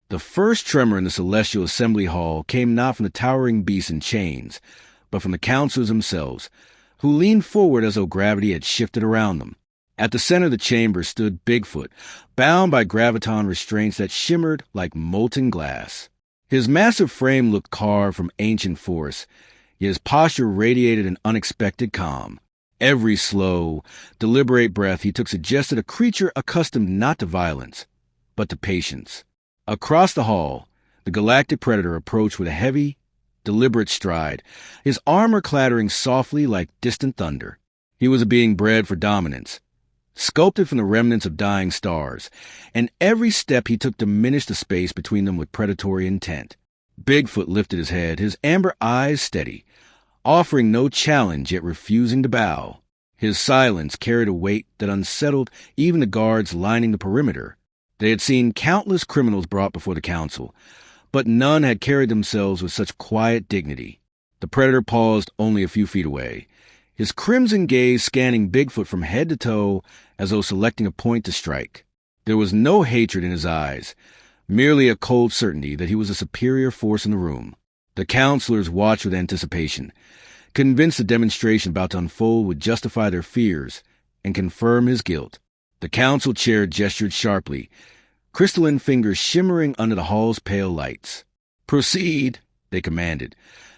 The first tremor in the celestial assembly hall came not from the towering beasts in chains, but from the counselors themselves, who leaned forward as though gravity had shifted around them. At the center of the chamber stood Bigfoot, bound by graviton restraints that shimmered like molten glass. His massive frame looked carved from ancient force, yet his posture radiated an unexpected calm. Every slow, deliberate breath he took suggested a creature accustomed not to violence, but to patience. Across the hall, the galactic predator approached with a heavy, deliberate stride, his armor clattering softly like distant thunder. He was a being bred for dominance, sculpted from the remnants of dying stars, and every step he took diminished the space between them with predatory intent. Bigfoot lifted his head, his amber eyes steady, offering no challenge yet refusing to bow. His silence carried a weight that unsettled even the guards lining the perimeter. They had seen countless criminals brought before the council, but none had carried themselves with such quiet dignity. The predator paused only a few feet away, his crimson gaze scanning Bigfoot from head to toe as though selecting a point to strike. There was no hatred in his eyes, merely a cold certainty that he was a superior force in the room. The counselors watched with anticipation, convinced the demonstration about to unfold would justify their fears and confirm his guilt. The council chair gestured sharply, crystalline fingers shimmering under the hall's pale lights. "Proceed," they commanded,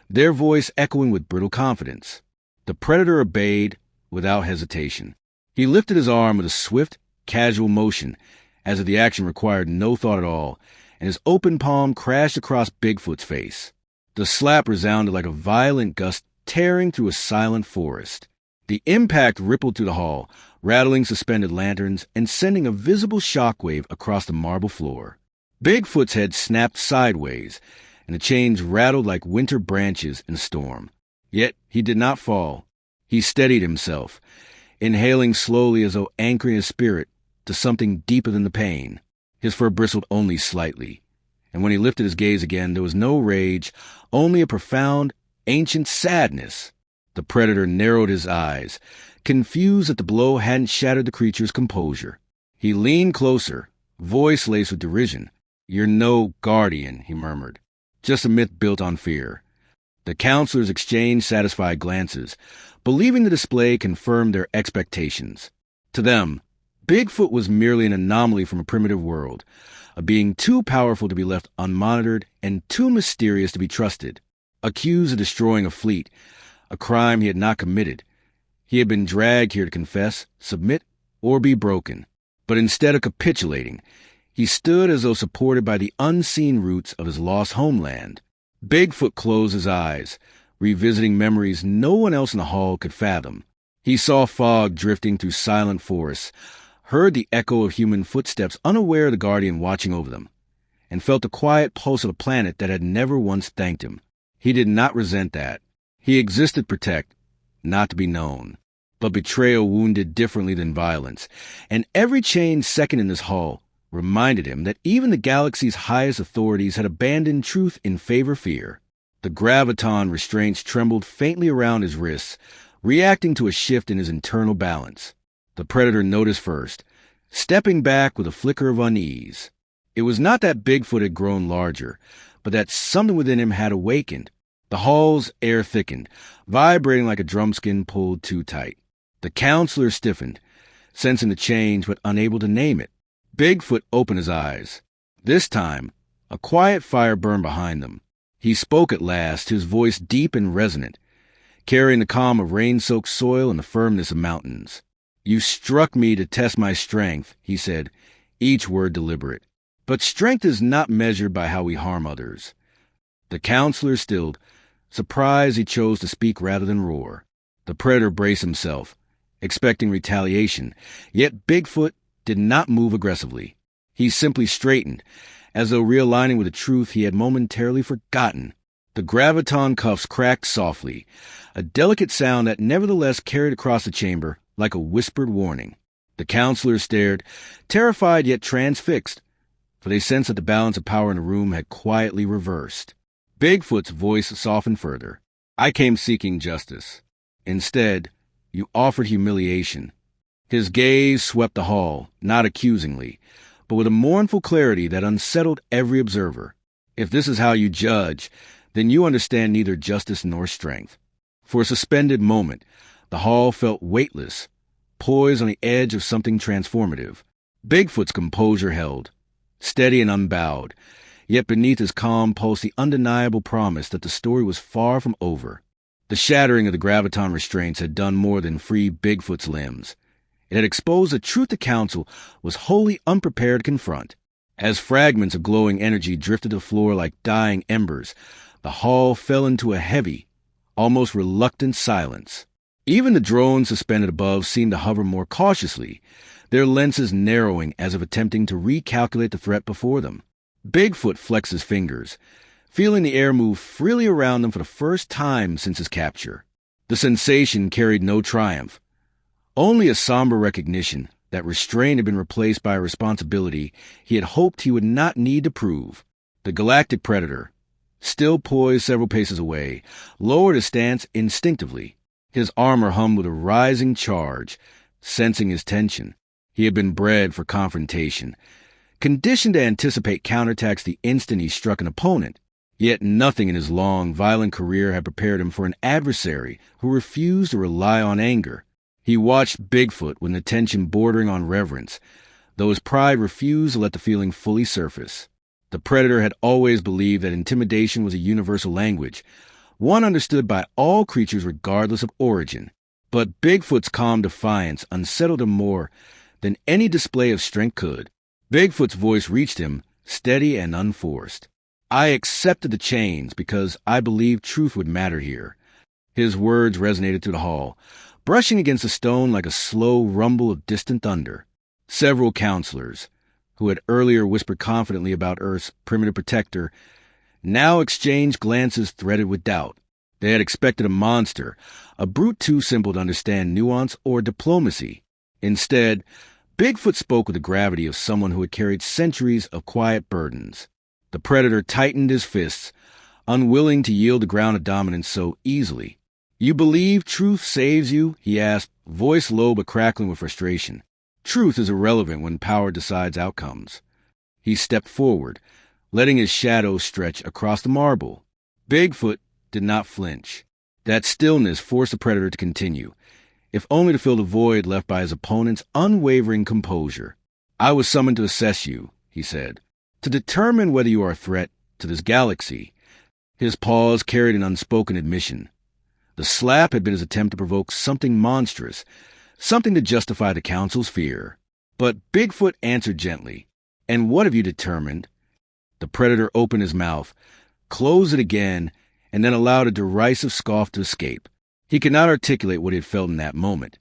their voice echoing with brittle confidence. The predator obeyed without hesitation. He lifted his arm with a swift, casual motion, as if the action required no thought at all, and his open palm crashed across Bigfoot's face. The slap resounded like a violent gust tearing through a silent forest. The impact rippled through the hall, rattling suspended lanterns and sending a visible shockwave across the marble floor. Bigfoot's head snapped sideways, and the chains rattled like winter branches in a storm. Yet he did not fall. He steadied himself, inhaling slowly as though anchoring his spirit to something deeper than the pain. His fur bristled only slightly, and when he lifted his gaze again, there was no rage, only a profound, ancient sadness. The predator narrowed his eyes, confused that the blow hadn't shattered the creature's composure. He leaned closer, voice laced with derision. "You're no guardian," he murmured. "Just a myth built on fear." The counselors exchanged satisfied glances, believing the display confirmed their expectations. To them, Bigfoot was merely an anomaly from a primitive world, a being too powerful to be left unmonitored and too mysterious to be trusted. Accused of destroying a fleet, a crime he had not committed, he had been dragged here to confess, submit, or be broken. But instead of capitulating, he stood as though supported by the unseen roots of his lost homeland. Bigfoot closed his eyes, revisiting memories no one else in the hall could fathom. He saw fog drifting through silent forests, heard the echo of human footsteps unaware of the guardian watching over them, and felt the quiet pulse of a planet that had never once thanked him. He did not resent that. He existed to protect, not to be known. But betrayal wounded differently than violence, and every changed second in this hall reminded him that even the galaxy's highest authorities had abandoned truth in favor of fear. The graviton restraints trembled faintly around his wrists, reacting to a shift in his internal balance. The predator noticed first, stepping back with a flicker of unease. It was not that Bigfoot had grown larger, but that something within him had awakened. The hall's air thickened, vibrating like a drumskin pulled too tight. The counselor stiffened, sensing the change but unable to name it. Bigfoot opened his eyes. This time, a quiet fire burned behind them. He spoke at last, his voice deep and resonant, carrying the calm of rain-soaked soil and the firmness of mountains. "You struck me to test my strength," he said, each word deliberate. "But strength is not measured by how we harm others." The counselor stilled, surprised he chose to speak rather than roar. The predator braced himself, expecting retaliation, yet Bigfoot did not move aggressively. He simply straightened, as though realigning with a truth he had momentarily forgotten. The graviton cuffs cracked softly, a delicate sound that nevertheless carried across the chamber like a whispered warning. The counselors stared, terrified yet transfixed, for they sensed that the balance of power in the room had quietly reversed. Bigfoot's voice softened further. "I came seeking justice. Instead, you offered humiliation." His gaze swept the hall, not accusingly, but with a mournful clarity that unsettled every observer. If this is how you judge, then you understand neither justice nor strength. For a suspended moment, the hall felt weightless, poised on the edge of something transformative. Bigfoot's composure held, steady and unbowed, yet beneath his calm pulsed the undeniable promise that the story was far from over. The shattering of the graviton restraints had done more than free Bigfoot's limbs. It had exposed a truth the council was wholly unprepared to confront. As fragments of glowing energy drifted to the floor like dying embers, the hall fell into a heavy, almost reluctant silence. Even the drones suspended above seemed to hover more cautiously, their lenses narrowing as if attempting to recalculate the threat before them. Bigfoot flexed his fingers, feeling the air move freely around them for the first time since his capture. The sensation carried no triumph, only a somber recognition that restraint had been replaced by a responsibility he had hoped he would not need to prove. The galactic predator, still poised several paces away, lowered his stance instinctively. His armor hummed with a rising charge, sensing his tension. He had been bred for confrontation, conditioned to anticipate counterattacks the instant he struck an opponent. Yet nothing in his long, violent career had prepared him for an adversary who refused to rely on anger. He watched Bigfoot with an attention bordering on reverence, though his pride refused to let the feeling fully surface. The predator had always believed that intimidation was a universal language, one understood by all creatures regardless of origin. But Bigfoot's calm defiance unsettled him more than any display of strength could. Bigfoot's voice reached him, steady and unforced. "I accepted the chains because I believed truth would matter here." His words resonated through the hall, brushing against the stone like a slow rumble of distant thunder. Several counselors, who had earlier whispered confidently about Earth's primitive protector, now exchanged glances threaded with doubt. They had expected a monster, a brute too simple to understand nuance or diplomacy. Instead, Bigfoot spoke with the gravity of someone who had carried centuries of quiet burdens. The predator tightened his fists, unwilling to yield the ground of dominance so easily. "You believe truth saves you?" he asked, voice low but crackling with frustration. "Truth is irrelevant when power decides outcomes." He stepped forward, letting his shadow stretch across the marble. Bigfoot did not flinch. That stillness forced the predator to continue, if only to fill the void left by his opponent's unwavering composure. "I was summoned to assess you," he said, "to determine whether you are a threat to this galaxy." His pause carried an unspoken admission. The slap had been his attempt to provoke something monstrous, something to justify the council's fear. But Bigfoot answered gently, "And what have you determined?" The predator opened his mouth, closed it again, and then allowed a derisive scoff to escape. He could not articulate what he had felt in that moment.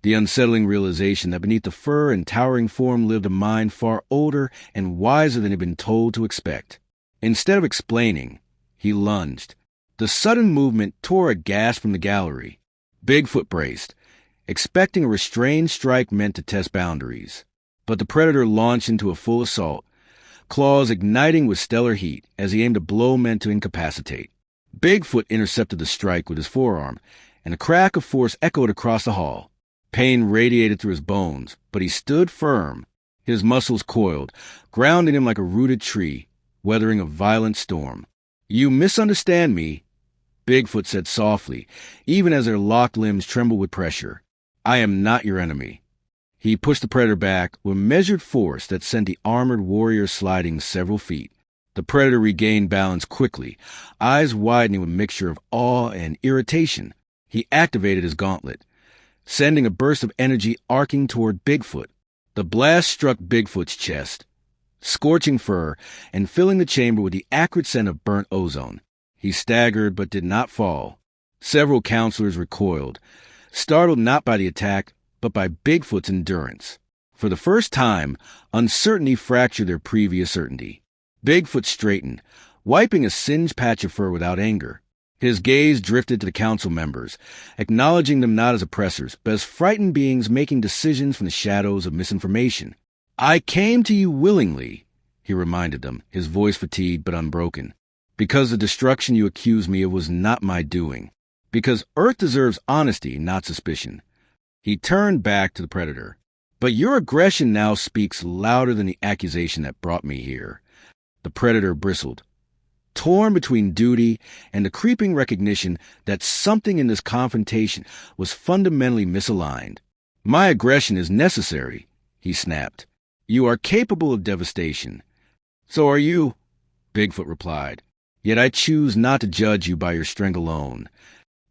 The unsettling realization that beneath the fur and towering form lived a mind far older and wiser than he had been told to expect. Instead of explaining, he lunged. The sudden movement tore a gasp from the gallery. Bigfoot braced, expecting a restrained strike meant to test boundaries. But the predator launched into a full assault, claws igniting with stellar heat as he aimed a blow meant to incapacitate. Bigfoot intercepted the strike with his forearm, and a crack of force echoed across the hall. Pain radiated through his bones, but he stood firm. His muscles coiled, grounding him like a rooted tree, weathering a violent storm. "You misunderstand me," Bigfoot said softly, even as their locked limbs trembled with pressure. "I am not your enemy." He pushed the predator back with measured force that sent the armored warrior sliding several feet. The predator regained balance quickly, eyes widening with a mixture of awe and irritation. He activated his gauntlet, sending a burst of energy arcing toward Bigfoot. The blast struck Bigfoot's chest, scorching fur and filling the chamber with the acrid scent of burnt ozone. He staggered but did not fall. Several counselors recoiled, startled not by the attack, but by Bigfoot's endurance. For the first time, uncertainty fractured their previous certainty. Bigfoot straightened, wiping a singed patch of fur without anger. His gaze drifted to the council members, acknowledging them not as oppressors, but as frightened beings making decisions from the shadows of misinformation. "I came to you willingly," he reminded them, his voice fatigued but unbroken, "because the destruction you accuse me of was not my doing. Because Earth deserves honesty, not suspicion." He turned back to the predator. But your aggression now speaks louder than the accusation that brought me here. The predator bristled, torn between duty and the creeping recognition that something in this confrontation was fundamentally misaligned. My aggression is necessary, he snapped. You are capable of devastation. So are you, Bigfoot replied. Yet I choose not to judge you by your strength alone.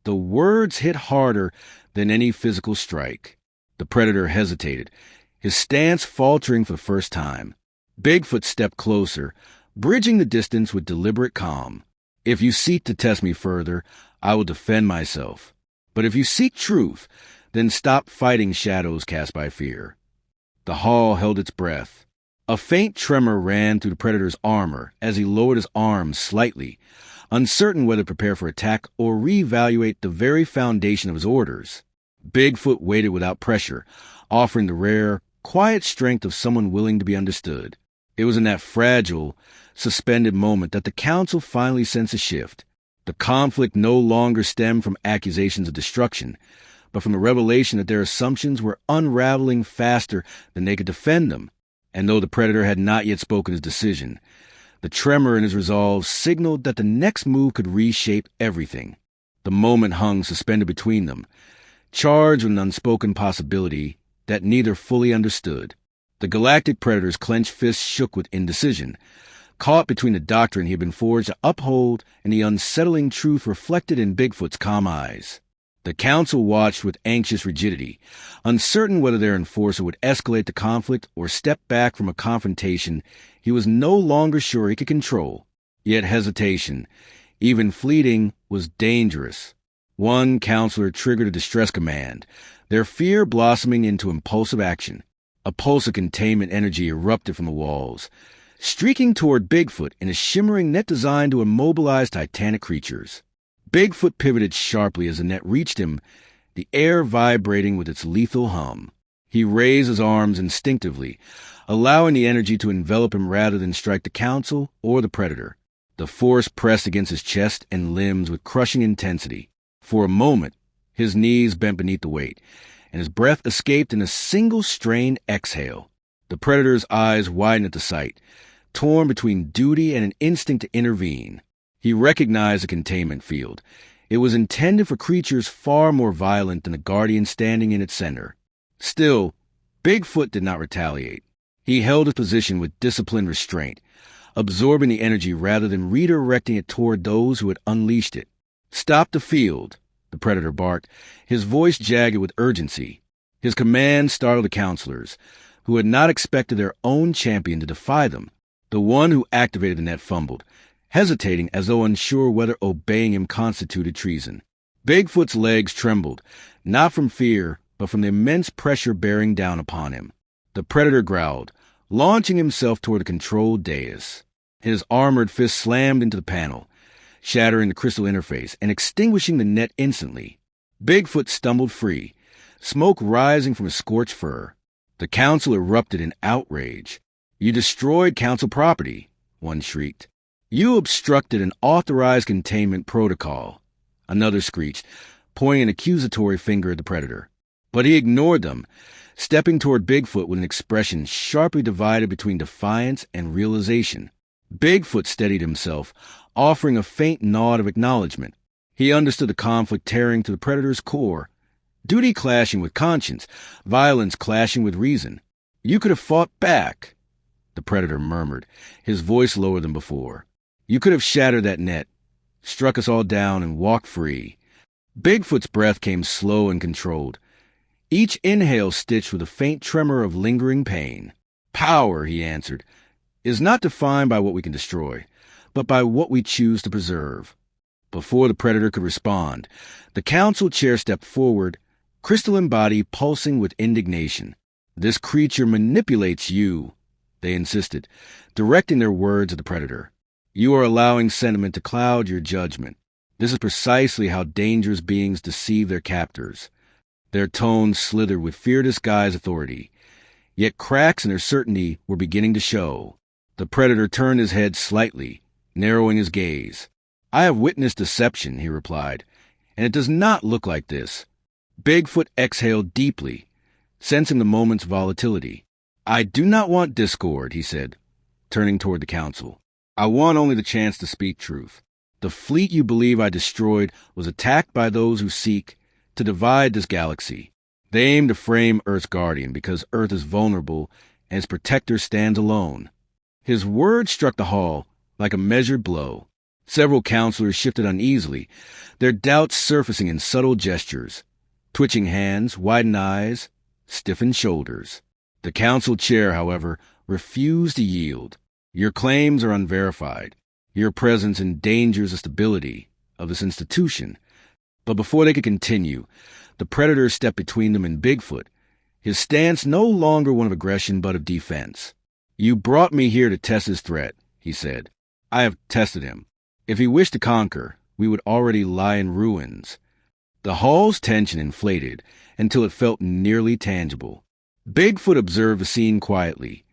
The words hit harder than any physical strike. The predator hesitated, his stance faltering for the first time. Bigfoot stepped closer, bridging the distance with deliberate calm. If you seek to test me further, I will defend myself. But if you seek truth, then stop fighting shadows cast by fear. The hall held its breath. A faint tremor ran through the predator's armor as he lowered his arms slightly, uncertain whether to prepare for attack or reevaluate the very foundation of his orders. Bigfoot waited without pressure, offering the rare, quiet strength of someone willing to be understood. It was in that fragile, suspended moment that the council finally sensed a shift. The conflict no longer stemmed from accusations of destruction, but from the revelation that their assumptions were unraveling faster than they could defend them. And though the predator had not yet spoken his decision, the tremor in his resolve signaled that the next move could reshape everything. The moment hung suspended between them, charged with an unspoken possibility that neither fully understood. The galactic predator's clenched fists shook with indecision, caught between the doctrine he had been forged to uphold and the unsettling truth reflected in Bigfoot's calm eyes. The council watched with anxious rigidity, uncertain whether their enforcer would escalate the conflict or step back from a confrontation he was no longer sure he could control. Yet hesitation, even fleeting, was dangerous. One counselor triggered a distress command, their fear blossoming into impulsive action. A pulse of containment energy erupted from the walls, streaking toward Bigfoot in a shimmering net designed to immobilize titanic creatures. Bigfoot pivoted sharply as the net reached him, the air vibrating with its lethal hum. He raised his arms instinctively, allowing the energy to envelop him rather than strike the council or the predator. The force pressed against his chest and limbs with crushing intensity. For a moment, his knees bent beneath the weight, and his breath escaped in a single strained exhale. The predator's eyes widened at the sight, torn between duty and an instinct to intervene. He recognized the containment field. It was intended for creatures far more violent than the guardian standing in its center. Still, Bigfoot did not retaliate. He held his position with disciplined restraint, absorbing the energy rather than redirecting it toward those who had unleashed it. Stop the field, the predator barked, his voice jagged with urgency. His command startled the counselors, who had not expected their own champion to defy them. The one who activated the net fumbled, hesitating as though unsure whether obeying him constituted treason. Bigfoot's legs trembled, not from fear, but from the immense pressure bearing down upon him. The predator growled, launching himself toward the controlled dais. His armored fist slammed into the panel, shattering the crystal interface and extinguishing the net instantly. Bigfoot stumbled free, smoke rising from his scorched fur. The council erupted in outrage. You destroyed council property, one shrieked. You obstructed an authorized containment protocol, another screeched, pointing an accusatory finger at the predator. But he ignored them, stepping toward Bigfoot with an expression sharply divided between defiance and realization. Bigfoot steadied himself, offering a faint nod of acknowledgement. He understood the conflict tearing to the predator's core, duty clashing with conscience, violence clashing with reason. You could have fought back, the predator murmured, his voice lower than before. You could have shattered that net, struck us all down, and walked free. Bigfoot's breath came slow and controlled, each inhale stitched with a faint tremor of lingering pain. Power, he answered, is not defined by what we can destroy, but by what we choose to preserve. Before the predator could respond, the council chair stepped forward, crystalline body pulsing with indignation. This creature manipulates you, they insisted, directing their words at the predator. You are allowing sentiment to cloud your judgment. This is precisely how dangerous beings deceive their captors. Their tones slithered with fear-disguised authority, yet cracks in their certainty were beginning to show. The predator turned his head slightly, narrowing his gaze. I have witnessed deception, he replied, and it does not look like this. Bigfoot exhaled deeply, sensing the moment's volatility. "I do not want discord," he said, turning toward the council. "I want only the chance to speak truth. The fleet you believe I destroyed was attacked by those who seek to divide this galaxy. They aim to frame Earth's guardian because Earth is vulnerable and its protector stands alone." His words struck the hall like a measured blow. Several counselors shifted uneasily, their doubts surfacing in subtle gestures, twitching hands, widened eyes, stiffened shoulders. The council chair, however, refused to yield. "Your claims are unverified. Your presence endangers the stability of this institution." But before they could continue, the predator stepped between them and Bigfoot, his stance no longer one of aggression but of defense. "You brought me here to test his threat," he said. "I have tested him. If he wished to conquer, we would already lie in ruins." The hall's tension inflated until it felt nearly tangible. Bigfoot observed the scene quietly,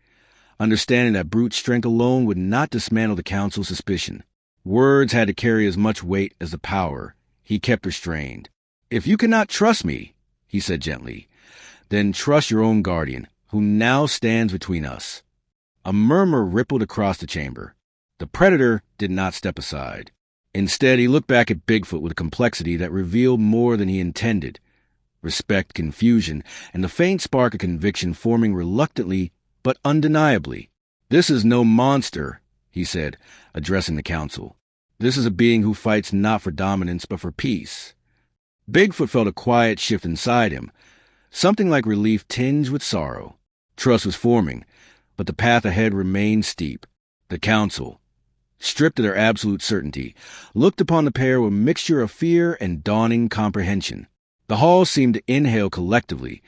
understanding that brute strength alone would not dismantle the council's suspicion. Words had to carry as much weight as the power he kept restrained. "If you cannot trust me," he said gently, "then trust your own guardian, who now stands between us." A murmur rippled across the chamber. The predator did not step aside. Instead, he looked back at Bigfoot with a complexity that revealed more than he intended. Respect, confusion, and the faint spark of conviction forming reluctantly but undeniably. "This is no monster," he said, addressing the council. "This is a being who fights not for dominance but for peace." Bigfoot felt a quiet shift inside him, something like relief tinged with sorrow. Trust was forming, but the path ahead remained steep. The council, stripped of their absolute certainty, looked upon the pair with a mixture of fear and dawning comprehension. The hall seemed to inhale collectively,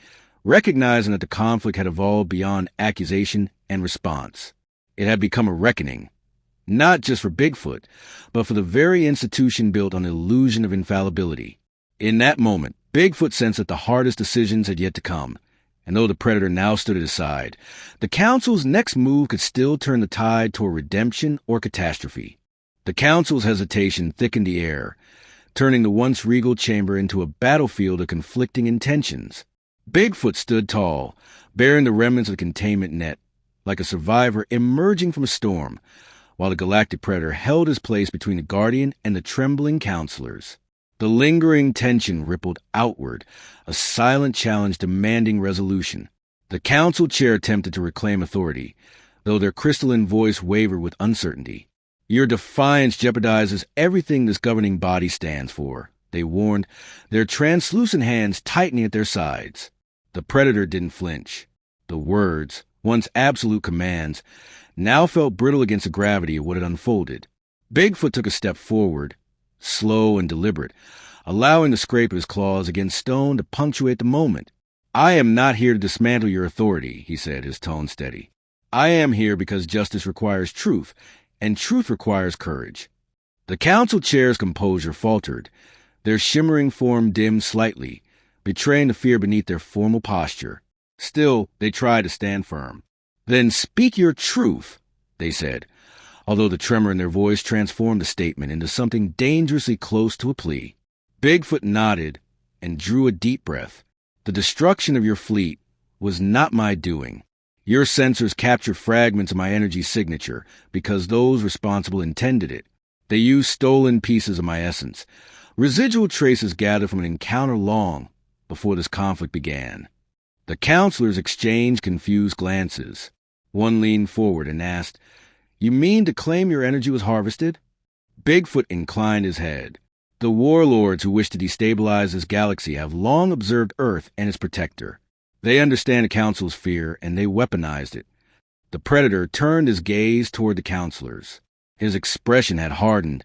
recognizing that the conflict had evolved beyond accusation and response. It had become a reckoning, not just for Bigfoot, but for the very institution built on the illusion of infallibility. In that moment, Bigfoot sensed that the hardest decisions had yet to come, and though the predator now stood at his side, the council's next move could still turn the tide toward redemption or catastrophe. The council's hesitation thickened the air, turning the once regal chamber into a battlefield of conflicting intentions. Bigfoot stood tall, bearing the remnants of the containment net, like a survivor emerging from a storm, while the galactic predator held his place between the guardian and the trembling counselors. The lingering tension rippled outward, a silent challenge demanding resolution. The council chair attempted to reclaim authority, though their crystalline voice wavered with uncertainty. "Your defiance jeopardizes everything this governing body stands for," they warned, their translucent hands tightening at their sides. The predator didn't flinch. The words, once absolute commands, now felt brittle against the gravity of what had unfolded. Bigfoot took a step forward, slow and deliberate, allowing the scrape of his claws against stone to punctuate the moment. "I am not here to dismantle your authority," he said, his tone steady. "I am here because justice requires truth, and truth requires courage." The council chair's composure faltered, their shimmering form dimmed slightly, betraying the fear beneath their formal posture. Still, they tried to stand firm. "Then speak your truth," they said, although the tremor in their voice transformed the statement into something dangerously close to a plea. Bigfoot nodded and drew a deep breath. "The destruction of your fleet was not my doing. Your sensors captured fragments of my energy signature because those responsible intended it. They used stolen pieces of my essence, residual traces gathered from an encounter long before this conflict began." The counselors exchanged confused glances. One leaned forward and asked, "You mean to claim your energy was harvested?" Bigfoot inclined his head. "The warlords who wish to destabilize this galaxy have long observed Earth and its protector. They understand the Council's fear, and they weaponized it." The predator turned his gaze toward the counselors. His expression had hardened,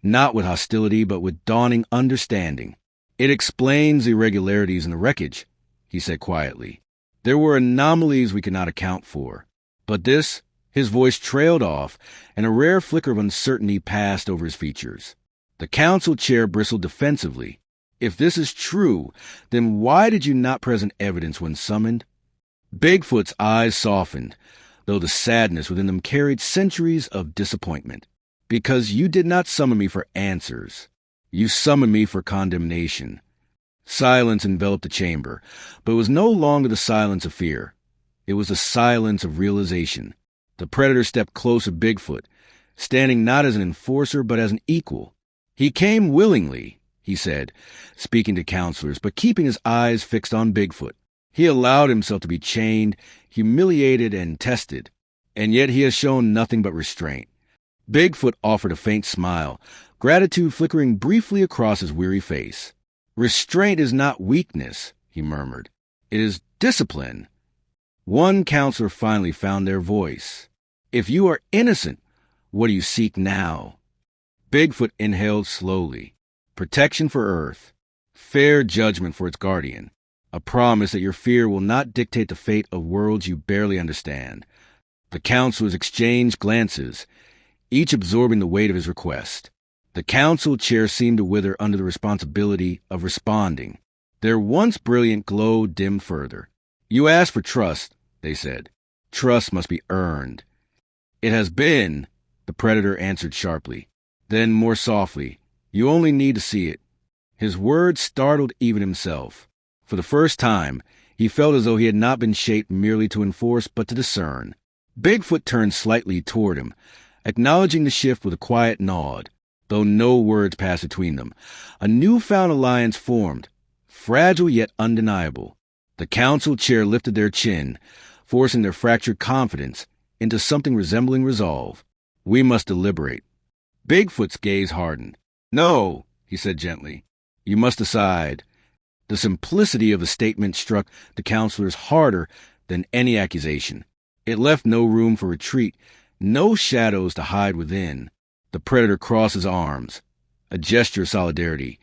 not with hostility, but with dawning understanding. "It explains the irregularities in the wreckage," he said quietly. "There were anomalies we could not account for. But this," his voice trailed off, and a rare flicker of uncertainty passed over his features. The council chair bristled defensively. "If this is true, then why did you not present evidence when summoned?" Bigfoot's eyes softened, though the sadness within them carried centuries of disappointment. "Because you did not summon me for answers. You summoned me for condemnation. Silence enveloped the chamber, but it was no longer the silence of fear. It was the silence of realization. The predator stepped closer to Bigfoot, standing not as an enforcer but as an equal. He came willingly, he said, speaking to counselors, but keeping his eyes fixed on Bigfoot. He allowed himself to be chained, humiliated, and tested, and yet he has shown nothing but restraint. Bigfoot offered a faint smile, gratitude flickering briefly across his weary face. Restraint is not weakness, he murmured. It is discipline. One counselor finally found their voice. If you are innocent, what do you seek now? Bigfoot inhaled slowly. Protection for Earth. Fair judgment for its guardian. A promise that your fear will not dictate the fate of worlds you barely understand. The counselors exchanged glances, each absorbing the weight of his request. The council chair seemed to wither under the responsibility of responding. Their once brilliant glow dimmed further. You asked for trust, they said. Trust must be earned. It has been, the predator answered sharply. Then, more softly, you only need to see it. His words startled even himself. For the first time, he felt as though he had not been shaped merely to enforce but to discern. Bigfoot turned slightly toward him, acknowledging the shift with a quiet nod. Though no words passed between them, a newfound alliance formed, fragile yet undeniable. The council chair lifted their chin, forcing their fractured confidence into something resembling resolve. We must deliberate. Bigfoot's gaze hardened. No, he said gently. You must decide. The simplicity of the statement struck the counselors harder than any accusation. It left no room for retreat, no shadows to hide within. The predator crossed his arms, a gesture of solidarity,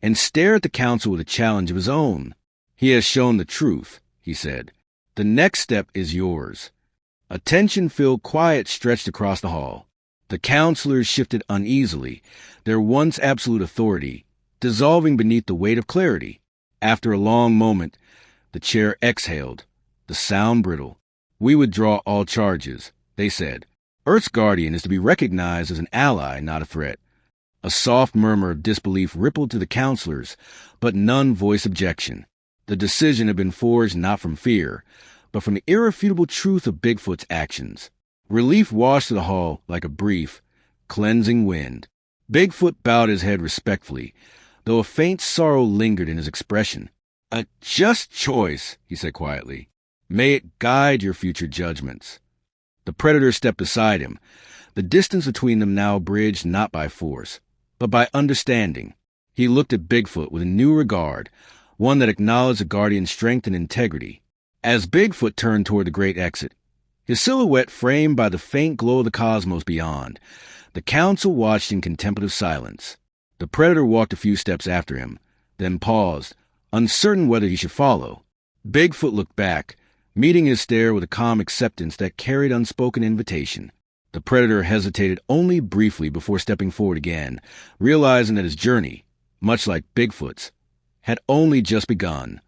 and stared at the council with a challenge of his own. He has shown the truth, he said. The next step is yours. A tension-filled quiet stretched across the hall. The counselors shifted uneasily, their once absolute authority dissolving beneath the weight of clarity. After a long moment, the chair exhaled, the sound brittle. We withdraw all charges, they said. Earth's guardian is to be recognized as an ally, not a threat. A soft murmur of disbelief rippled to the counselors, but none voiced objection. The decision had been forged not from fear, but from the irrefutable truth of Bigfoot's actions. Relief washed through the hall like a brief, cleansing wind. Bigfoot bowed his head respectfully, though a faint sorrow lingered in his expression. A just choice, he said quietly. May it guide your future judgments. The predator stepped beside him, the distance between them now bridged not by force, but by understanding. He looked at Bigfoot with a new regard, one that acknowledged the guardian's strength and integrity. As Bigfoot turned toward the great exit, his silhouette framed by the faint glow of the cosmos beyond, the council watched in contemplative silence. The predator walked a few steps after him, then paused, uncertain whether he should follow. Bigfoot looked back, meeting his stare with a calm acceptance that carried unspoken invitation. The predator hesitated only briefly before stepping forward again, realizing that his journey, much like Bigfoot's, had only just begun.